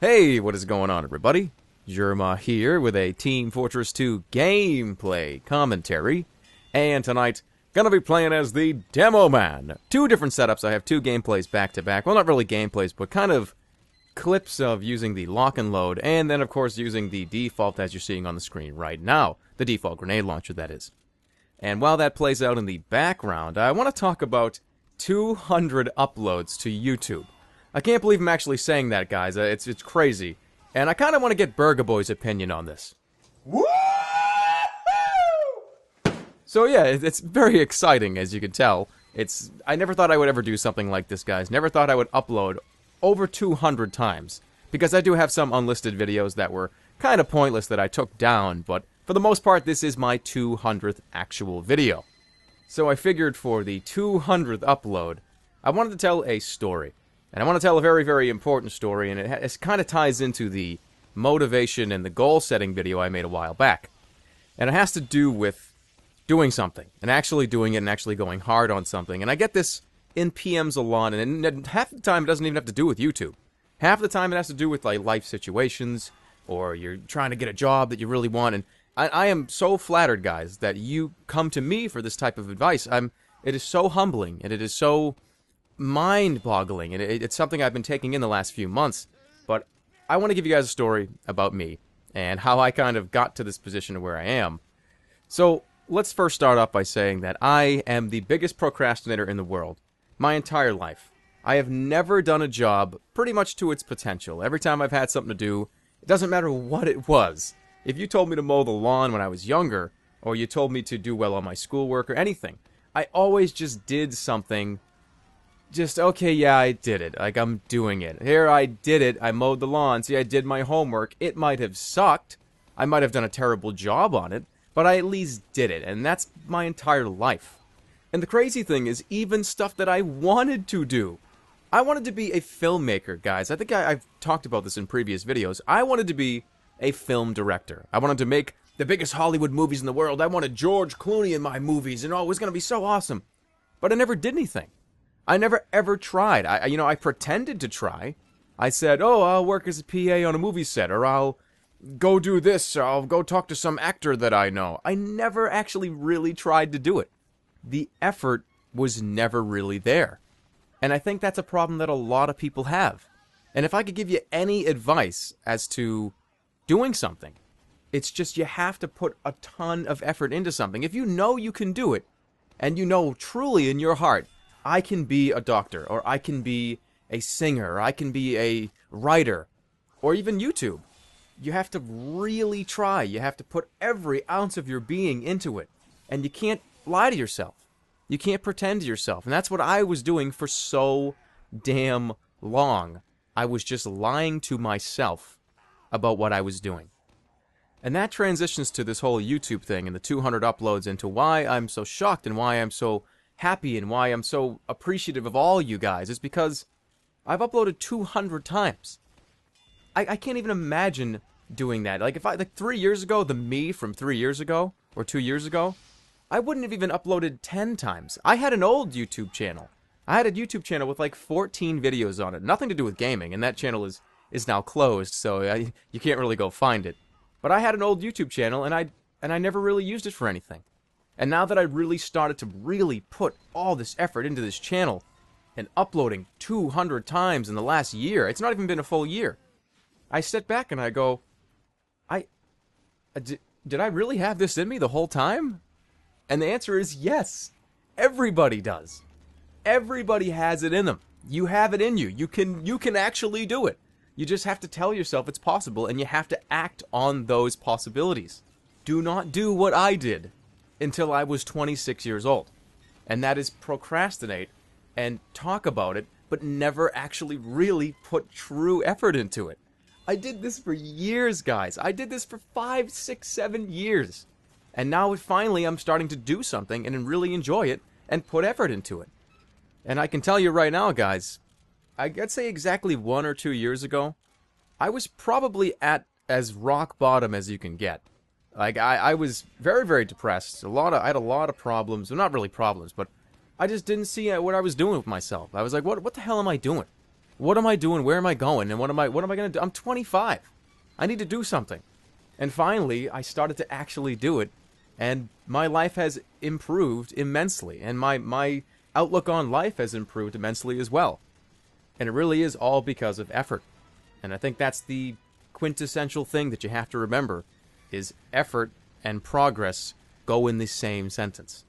Hey, what is going on, everybody? Jerma here with a Team Fortress 2 gameplay commentary, and tonight, gonna be playing as the Demoman. Two different setups. I have two gameplays back-to-back. Well, not really gameplays, but kind of clips of using the lock and load, and then, of course, using the default as you're seeing on the screen right now. The default grenade launcher, that is. And while that plays out in the background, I want to talk about 200 uploads to YouTube. I can't believe I'm actually saying that, guys. It's crazy. And I kind of want to get Burger Boy's opinion on this. Woo! So yeah, it's very exciting, as you can tell. I never thought I would ever do something like this, guys. Never thought I would upload over 200 times. Because I do have some unlisted videos that were kind of pointless that I took down, but for the most part, this is my 200th actual video. So I figured for the 200th upload, I wanted to tell a story. And I want to tell a very, very important story, and it kind of ties into the motivation and the goal-setting video I made a while back. And it has to do with doing something, and actually doing it, and actually going hard on something. And I get this in PMs a lot, and half the time it doesn't even have to do with YouTube. Half the time it has to do with, like, life situations, or you're trying to get a job that you really want. And I am so flattered, guys, that you come to me for this type of advice. It is so humbling, and it is so mind-boggling, and it's something I've been taking in the last few months. But I want to give you guys a story about me and how I kind of got to this position where I am. So let's first start off by saying that I am the biggest procrastinator in the world. My entire life, I have never done a job pretty much to its potential. Every time I've had something to do, it doesn't matter what it was. If you told me to mow the lawn when I was younger, or you told me to do well on my schoolwork or anything, I always just did something. Just, okay, yeah, I did it. Like, I'm doing it. Here, I did it. I mowed the lawn. See, I did my homework. It might have sucked. I might have done a terrible job on it, but I at least did it, and that's my entire life. And the crazy thing is, even stuff that I wanted to do. I wanted to be a filmmaker, guys. I think I've talked about this in previous videos. I wanted to be a film director. I wanted to make the biggest Hollywood movies in the world. I wanted George Clooney in my movies, and oh, it was going to be so awesome. But I never did anything. I never ever tried. I pretended to try. I said, oh, I'll work as a PA on a movie set, or I'll go do this, or I'll go talk to some actor that I know. I never actually really tried to do it. The effort was never really there. And I think that's a problem that a lot of people have. And if I could give you any advice as to doing something, it's just you have to put a ton of effort into something. If you know you can do it, and you know truly in your heart, I can be a doctor, or I can be a singer, or I can be a writer, or even YouTube. You have to really try. You have to put every ounce of your being into it. And you can't lie to yourself. You can't pretend to yourself. And that's what I was doing for so damn long. I was just lying to myself about what I was doing. And that transitions to this whole YouTube thing and the 200 uploads, into why I'm so shocked and why I'm so happy and why I'm so appreciative of all you guys, is because I've uploaded 200 times. I can't even imagine doing that. Like, 3 years ago, the me from 3 years ago, or 2 years ago, I wouldn't have even uploaded 10 times. I had an old YouTube channel. I had a YouTube channel with like 14 videos on it. Nothing to do with gaming, and that channel is now closed, so you can't really go find it. But I had an old YouTube channel, and I never really used it for anything. And now that I really started to really put all this effort into this channel, and uploading 200 times in the last year, it's not even been a full year, I sit back and I go, did I really have this in me the whole time? And the answer is yes. Everybody does. Everybody has it in them. You have it in you. You can actually do it. You just have to tell yourself it's possible, and you have to act on those possibilities. Do not do what I did until I was 26 years old. And that is procrastinate and talk about it, but never actually really put true effort into it. I did this for years, guys. I did this for 5, 6, 7 years. And now finally I'm starting to do something and really enjoy it and put effort into it. And I can tell you right now, guys, I'd say exactly 1 or 2 years ago, I was probably at as rock bottom as you can get. Like, I was very, very depressed. I had a lot of problems. Well, not really problems, but I just didn't see what I was doing with myself. I was like, what the hell am I doing? What am I doing? Where am I going? And what am I going to do? I'm 25. I need to do something. And finally, I started to actually do it, and my life has improved immensely, and my outlook on life has improved immensely as well. And it really is all because of effort. And I think that's the quintessential thing that you have to remember, is effort and progress go in the same sentence.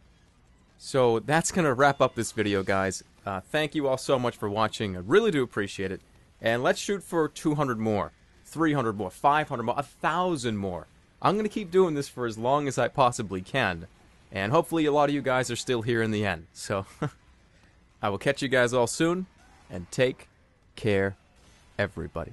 So that's going to wrap up this video, guys. Thank you all so much for watching. I really do appreciate it. And let's shoot for 200 more, 300 more, 500 more, 1,000 more. I'm going to keep doing this for as long as I possibly can. And hopefully a lot of you guys are still here in the end. So I will catch you guys all soon. And take care, everybody.